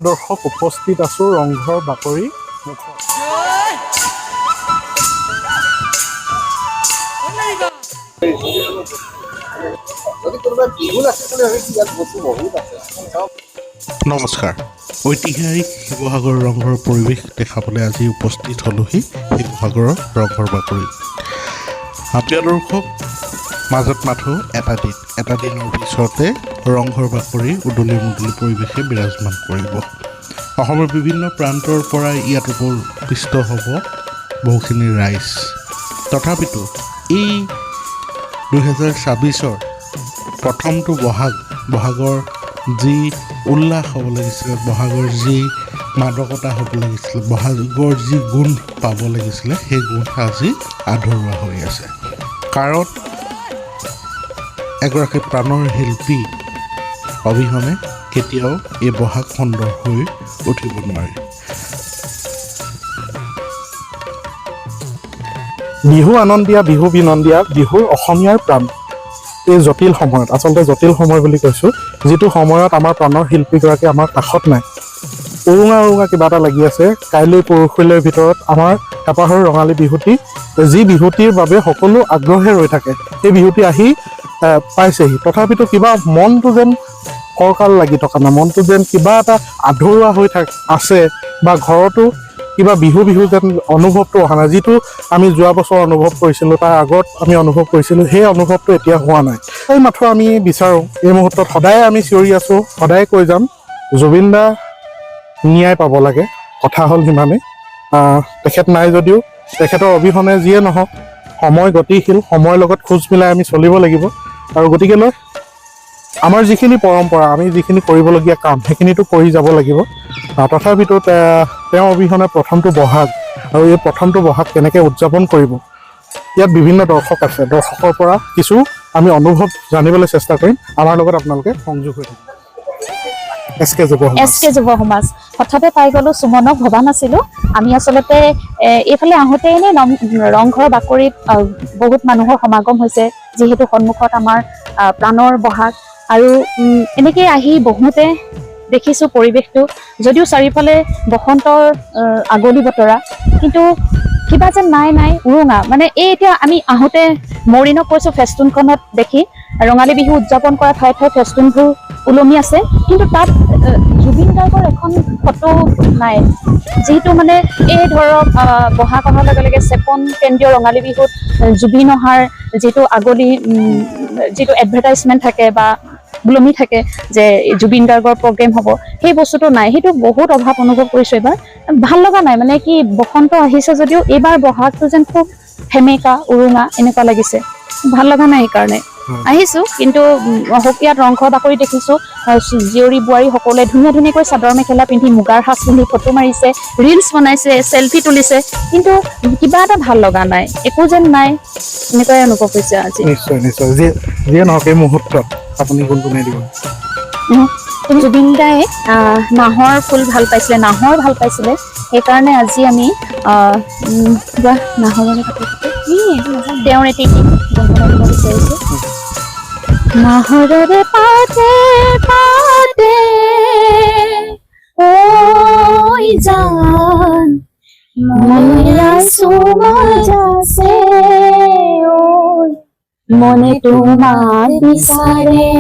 দৰ্শক উপস্থিত আছো ৰংঘৰ বাকৰি মুখত। নমস্কাৰ, ঐতিহাসিক শিৱসাগৰ ৰংঘৰৰ পৰিৱেশ দেখাবলৈ আজি উপস্থিত হ'লোহি শিৱসাগৰৰ ৰংঘৰ বাকৰিত। আপোনালোকক মাজত মাথো এটা দিনৰ পিছতে ৰংঘৰ বাকৰি উদলি মুদলি পৰিৱেশে বিৰাজমান কৰিব। অসমৰ বিভিন্ন প্ৰান্তৰ পৰা ইয়াত উপস্থিত হ'ব বহুখিনি ৰাইজ। তথাপিতো এই 2026 প্ৰথমটো বহাগৰ যি উল্লাস হ'ব লাগিছিলে, বহাগৰ যি মাদকতা হ'ব লাগিছিলে, বহাগৰ যি গুণ পাব লাগিছিলে, সেই গুণ আজি আধৰুৱা হৈ আছে। কাৰণ এগৰাকী প্ৰাণৰ শিল্পী অবিহনে কেতিয়াও এই বহাগ সুন্দৰ হৈ উঠিব নোৱাৰে। বিহু আনন্দীয়া, বিহু বিনন্দীয়া, বিহুৰ অসমীয়াৰ প্ৰাণ। এই জটিল সময়ত, আচলতে জটিল সময় বুলি কৈছোঁ, যিটো সময়ত আমাৰ প্ৰাণৰ শিল্পীগৰাকী আমাৰ কাষত নাই, উৰুঙা কিবা এটা লাগি আছে। কাইলৈ পৰহিলৈৰ ভিতৰত আমাৰ হেঁপাহৰ ৰঙালী বিহুটি, যি বিহুটিৰ বাবে সকলো আগ্ৰহে ৰৈ থাকে, সেই বিহুটি আহি পাইছেহি। তথাপিতো কিবা মনটো যেন ফৰকাল লাগি থকা নাই, মনটো যেন কিবা এটা আধৰুৱা হৈ আছে, বা ঘৰতো কিবা বিহু যেন অনুভৱটো অহা নাই। যিটো আমি যোৱা বছৰ অনুভৱ কৰিছিলোঁ, তাৰ আগত আমি অনুভৱ কৰিছিলোঁ, সেই অনুভৱটো এতিয়া হোৱা নাই। সেই মাথো আমি বিচাৰোঁ, এই মুহূৰ্তত সদায় আমি চিঞৰি আছোঁ, সদায় কৈ যাম, জুবিন দা ন্যায় পাব লাগে। কথা হ'ল সিমানেই। তেখেত নাই যদিও তেখেতৰ অবিহনে যিয়ে নহওক, সময় গতিশীল, সময়ৰ লগত খোজ মিলাই আমি চলিব লাগিব। আৰু গতিকেলৈ আমাৰ যিখিনি পৰম্পৰা, আমি যিখিনি কৰিবলগীয়া কাম, সেইখিনিতো কৰি যাব লাগিব। তথাপিতো তেওঁ অবিহনে প্ৰথমটো বহাগ, আৰু এই প্ৰথমটো বহাগ কেনেকৈ উদযাপন কৰিব, ইয়াত বিভিন্ন দৰ্শক আছে। দৰ্শকৰ পৰা কিছু আমি অনুভৱ জানিবলৈ চেষ্টা কৰিম। আমাৰ লগত আপোনালোকে সংযোগ হৈ থাকিব। এছ কে যুৱ সমাজ হঠাতে পাই গ'লোঁ, সুমনক ভবা নাছিলোঁ। আমি আচলতে এইফালে আহোঁতে এনেই ৰংঘৰ বাকৰিত বহুত মানুহৰ সমাগম হৈছে, যিহেতু সন্মুখত আমাৰ প্ৰাণৰ বহাগ। আৰু এনেকৈ আহি বহোঁতে দেখিছোঁ পৰিৱেশটো, যদিও চাৰিওফালে বসন্তৰ আগলি বতৰা, কিন্তু কিবা যেন নাই উৰুঙা। মানে এই এতিয়া আমি আহোঁতে মৰিনক কৈছোঁ, ফেষ্টোনখনত দেখি ৰঙালী বিহু উদযাপন কৰা ঠায়ে ফেষ্টোনবোৰ ওলমি আছে, কিন্তু তাত জুবিন গাৰ্গৰ এখন ফটো নাই। যিহেতু মানে এই ধৰক বহাগ অহাৰ লগে লগে 53 কেন্দ্ৰীয় ৰঙালী বিহুত জুবিন অহাৰ যিটো আগলি, যিটো এডভাৰটাইজমেণ্ট থাকে বা ওলমি থাকে যে জুবিন গাৰ্গৰ প্ৰগ্ৰেম হ'ব, সেই বস্তুটো নাই। সেইটো বহুত অভাৱ অনুভৱ কৰিছোঁ এইবাৰ। ভাল লগা নাই, মানে কি বসন্ত আহিছে যদিও এইবাৰ বহাগটো যেন খুব সেমেকা, উৰুঙা এনেকুৱা লাগিছে। ভাল লগা নাই, সেইকাৰণে আহিছোঁ। কিন্তু ইয়াত ৰংঘৰ বাকৰি দেখিছোঁ, জীয়ৰী বোৱাৰী সকলোৱে ধুনীয়াকৈ চাদৰ মেখেলা পিন্ধি, মুগাৰ সাজ পিন্ধি ফটো মাৰিছে, ৰিলচ বনাইছে, চেলফি তুলিছে, কিন্তু কিবা এটা ভাল লগা নাই, একো যেন নাই, এনেকুৱাই অনুভৱ হৈছে আজি। নিশ্চয় যিয়ে নহওক, এই মুহূৰ্তত আপুনি কোনটো নাই দিব? জুবিন দাই নাহৰ ফুল ভাল পাইছিলে, সেইকাৰণে আজি আমি তেওঁৰ এটি গুণগুণাব বিচাৰিছোঁ। নাহৰৰে পাতে পাতে ঐ জান, মনে তোমাৰ বিচাৰে।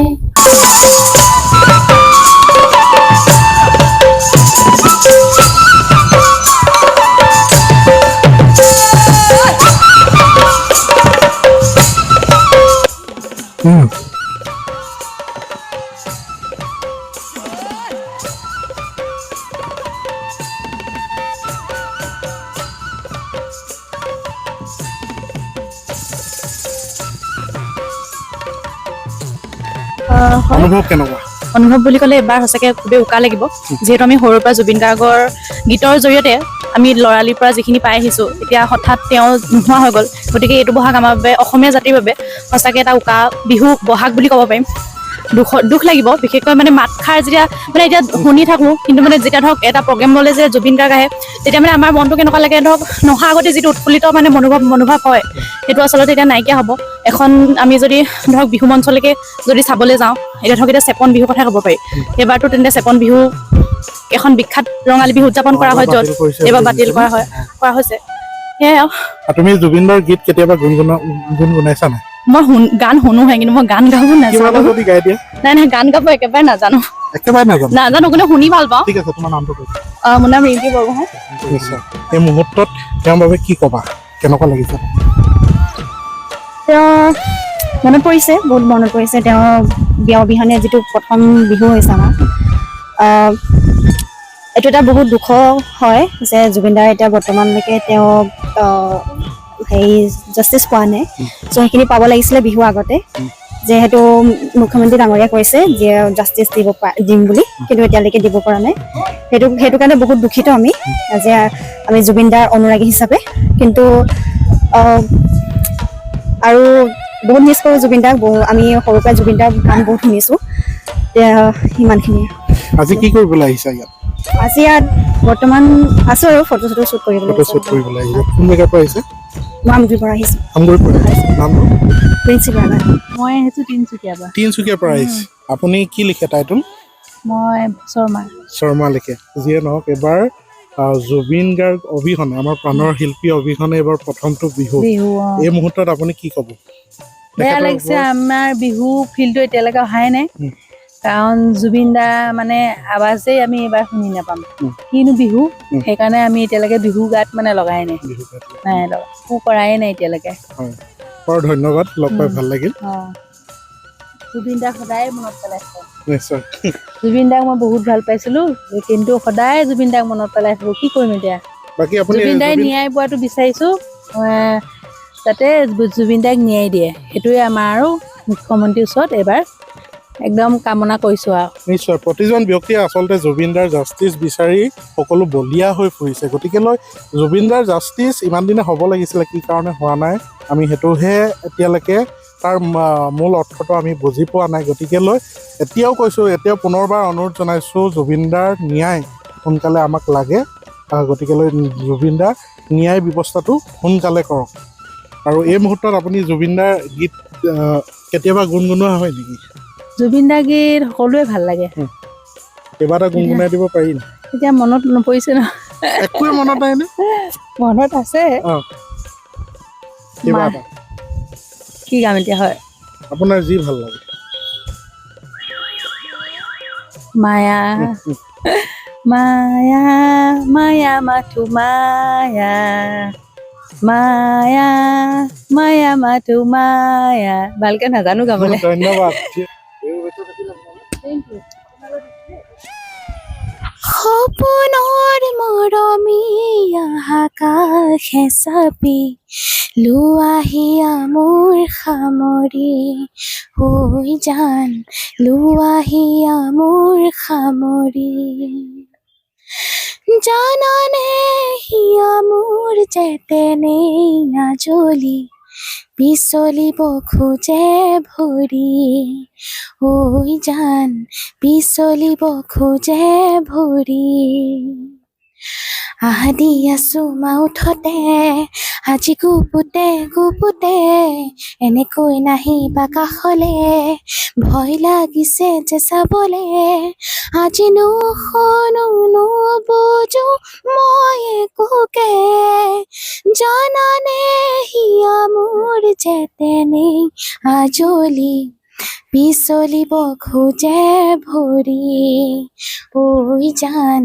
অনুভৱ কেনেকুৱা? অনুভৱ বুলি ক'লে এবাৰ সঁচাকৈ খুবেই উকা লাগিব, যিহেতু আমি সৰুৰ পৰা জুবিন গাৰ্গৰ গীতৰ জৰিয়তে আমি ল'ৰালিৰ পৰা যিখিনি পাই আহিছোঁ, এতিয়া হঠাৎ তেওঁ নোহোৱা হৈ গ'ল। গতিকে এইটো বহাগ আমাৰ বাবে, অসমীয়া জাতিৰ বাবে সঁচাকৈ এটা উকা বিহু বহাগ বুলি ক'ব পাৰিম। দুখ লাগিব, বিশেষকৈ মানে মাতষাৰ যেতিয়া মানে এতিয়া শুনি থাকোঁ, কিন্তু মানে যেতিয়া ধৰক এটা প্ৰগ্ৰেমলৈ যে জুবিন গাৰ্গ আহে, তেতিয়া মানে আমাৰ মনটো কেনেকুৱা লাগে, ধৰক নহা আগতে যিটো উৎফুল্লিত মানে মনোভাৱ হয়, সেইটো আচলতে এতিয়া নাইকিয়া হ'ব। এখন আমি যদি ধৰক বিহু মঞ্চলৈকে যদি চাবলৈ যাওঁ, এতিয়া ধৰক এতিয়া 53 বিহুৰ কথা ক'ব পাৰি। এইবাৰতো তেন্তে 53 বিহু এখন বিখ্যাত ৰঙালী বিহু উদযাপন কৰা হয়, য'ত এইবাৰ বাতিল কৰা হৈছে সেয়াই আৰু তুমি জুবিনদাৰ গীত কেতিয়াবা গুণগুণাইছা নাই? মই গান শুনোহে, কিন্তু মই গান গাব কিবা এটা নাজানো। যদি গাই দিয়া। নাই গান গাব একেবাৰে নাজানো, একেবাৰে নাজানো। কিন্তু শুনি ভাল পাওঁ। ঠিক আছে, তোমাৰ নামটো কৈ দিয়া। মোৰ নাম ৰিম্পী বৰগোহাঁই। নিশ্চয়। এই মুহূৰ্তত তেওঁৰ বাবে কি ক'বা, কেনেকুৱা লাগিছে? তেওঁ মনত পৰিছে, বহুত মনত পৰিছে। তেওঁ বিয়া অবিহনে যিটো প্ৰথম বিহু হৈছে আমাৰ, এইটো এটা বহুত দুখ হয় যে জুবিনদাৰ এতিয়া বৰ্তমানলৈকে তেওঁ হেৰি জাষ্টিচ পোৱা নাই। চ' সেইখিনি পাব লাগিছিলে বিহুৰ আগতে, যিহেতু মুখ্যমন্ত্ৰী ডাঙৰীয়া কৈছে যে জাষ্টিচ দিম বুলি, কিন্তু এতিয়ালৈকে দিব পৰা নাই। সেইটো কাৰণে বহুত দুখিত যে আমি জুবিনদাৰ অনুৰাগী হিচাপে। কিন্তু আৰু বহুত মিছ কৰোঁ জুবিনদাক। আমি সৰুৰ পৰা জুবিনদাৰ গান বহুত শুনিছোঁ। সিমানখিনিয়ে। আজি কি কৰিবলৈ আহিছা ইয়াত? আজি ইয়াত বৰ্তমান আছোঁ আৰু ফটো শ্বুট কৰিবলৈ। ফটো শ্বুট কৰিবলৈ আহিছে। কোন জেগাৰ পৰা আহিছে? মই আমগুৰিৰ পৰা আহিছোঁ। আমগুৰিৰ পৰা আহিছে। নামটো? প্ৰিন্সিপাল। মই আহিছোঁ তিনিচুকীয়াৰ পৰা। তিনিচুকীয়াৰ পৰা আহিছে। আপুনি কি লিখে টাইটেল? মই শৰ্মা লিখে। যিয়ে নহওক, এবাৰ জুবিন গাৰ্গ অবিহনে, আমাৰ প্ৰাণৰ শিল্পী অবিহনে এইবাৰ প্ৰথমটো বিহু। এই মুহূৰ্তত আপুনি কি ক'ব? বেয়া লাগিছে, আমাৰ বিহু ফিল্ডটো এতিয়ালৈকে অহাই নাই। কাৰণ জুবিন দা মানে আৱাজেই আমি এইবাৰ শুনি নাপাম। কিনো বিহু, সেইকাৰণে আমি এতিয়ালৈকে বিহু গাত মানে লগাই নাই, একো কৰাই নাই এতিয়ালৈকে। বৰ ধন্যবাদ, লগ পাই ভাল লাগিল। জুবিন দাক সদায় মনত পেলাইছে। নিশ্চয়। জুবিন দাক মই বহুত ভাল পাইছিলো, কিন্তু সদায় জুবিন দাক মনত পেলাইছিলো। কি কৰিম এতিয়া? বাকী আপুনি জুবিন দাই ন্যায় পোৱাটো বিচাৰিছো, যাতে জুবিন দাক ন্যায় দিয়ে, সেইটোৱে আমাৰ আৰু মুখ্যমন্ত্ৰীৰ ওচৰত এইবাৰ একদম কামনা কৰিছো আৰু। নিশ্চয়, প্ৰতিজন ব্যক্তিয়ে আচলতে জুবিনদাৰ জাষ্টিচ বিচাৰি সকলো বলিয়া হৈ ফুৰিছে। গতিকে জুবিনদাৰ জাষ্টিচ ইমান দিনে হ'ব লাগিছিলে, কি কাৰণে হোৱা নাই আমি সেইটোহে এতিয়ালৈকে তাৰ মূল অৰ্থটো আমি বুজি পোৱা নাই। গতিকে এতিয়াও কৈছোঁ, এতিয়াও পুনৰবাৰ অনুৰোধ জনাইছোঁ, জুবিনদাৰ ন্যায় সোনকালে আমাক লাগে। গতিকে জুবিনদাৰ ন্যায় ব্যৱস্থাটো সোনকালে কৰক। আৰু এই মুহূৰ্তত আপুনি জুবিনদাৰ গীত কেতিয়াবা গুণগুণোৱা হয় নেকি? জুবিন দাৰ গীত সকলোৱে ভাল লাগে। কিবা এটা গুণগুণাই দিব পাৰি? এতিয়া মনত নপৰিছে ন? একোৱে মনত নাই নে? মনত আছে। কিবা এটা কি গাম এতিয়া? হয়, আপোনাৰ যি ভাল লাগে। মায়া মায়া মায়া মাথো মায়া, মায়া মায়া মাথো মায়া। ভালকে নাজানো গাবলৈ। ধন্যবাদ। সপোনৰ মৰমীয়া আকাশে চাপি লোৱাহিয়া মোৰ সামৰি, হৈ জান লোৱাহিয়া মোৰ সামৰি। জানানে হিয়া মোৰ যেতেনেই নাজলি, পিছলিব খোজে ভৰি, ঐ জান পিছলিব খোজে ভৰি। আদি আছো মাউঠতে আজি গুপুতে গুপুতে, এনেকৈ নাহিবা কাষলে, ভয় লাগিছে যে চাবলে, আজি নুশুনো নুবুজো মই একোকে, জানানে হিয়া মোৰ যেতেনেই আজলি, পিছলিব খোজে ভৰি, ঐ জান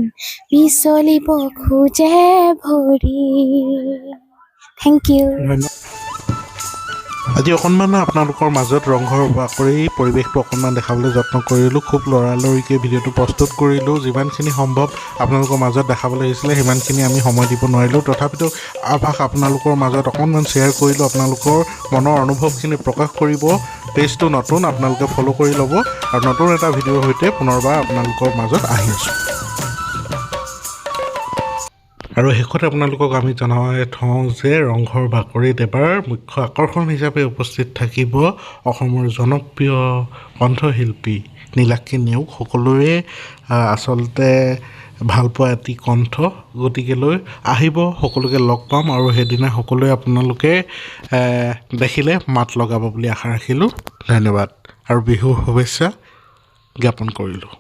পিছলিব খোজে ভৰি। Thank you. আজি অকণমান আপোনালোকৰ মাজত ৰংঘৰ বাকৰি পৰিৱেশটো অকণমান দেখাবলৈ যত্ন কৰিলোঁ। খুব লৰালৰিকৈ ভিডিঅ'টো প্ৰস্তুত কৰিলোঁ। যিমানখিনি সম্ভৱ আপোনালোকৰ মাজত দেখাবলৈ আহিছিলে সিমানখিনি আমি সময় দিব নোৱাৰিলোঁ। তথাপিতো আভাস আপোনালোকৰ মাজত অকণমান শ্বেয়াৰ কৰিলোঁ। আপোনালোকৰ মনৰ অনুভৱখিনি প্ৰকাশ কৰিব। পেজটো নতুন, আপোনালোকে ফ'ল' কৰি ল'ব, আৰু নতুন এটা ভিডিঅ'ৰ সৈতে পুনৰবাৰ আপোনালোকৰ মাজত আহি আছোঁ। আৰু শেষত আপোনালোকক আমি জনাই থওঁ যে ৰংঘৰ বাকৰিত এবাৰ মুখ্য আকৰ্ষণ হিচাপে উপস্থিত থাকিব অসমৰ জনপ্ৰিয় কণ্ঠশিল্পী নীলাক্ষী নেওগ। সকলোৱে আচলতে ভালপোৱা এটি কণ্ঠ, গতিকে আহিব, সকলোকে লগ পাম, আৰু সেইদিনা সকলোৱে আপোনালোকে দেখিলে মাত লগাব বুলি আশা ৰাখিলোঁ। ধন্যবাদ আৰু বিহুৰ শুভেচ্ছা জ্ঞাপন কৰিলোঁ।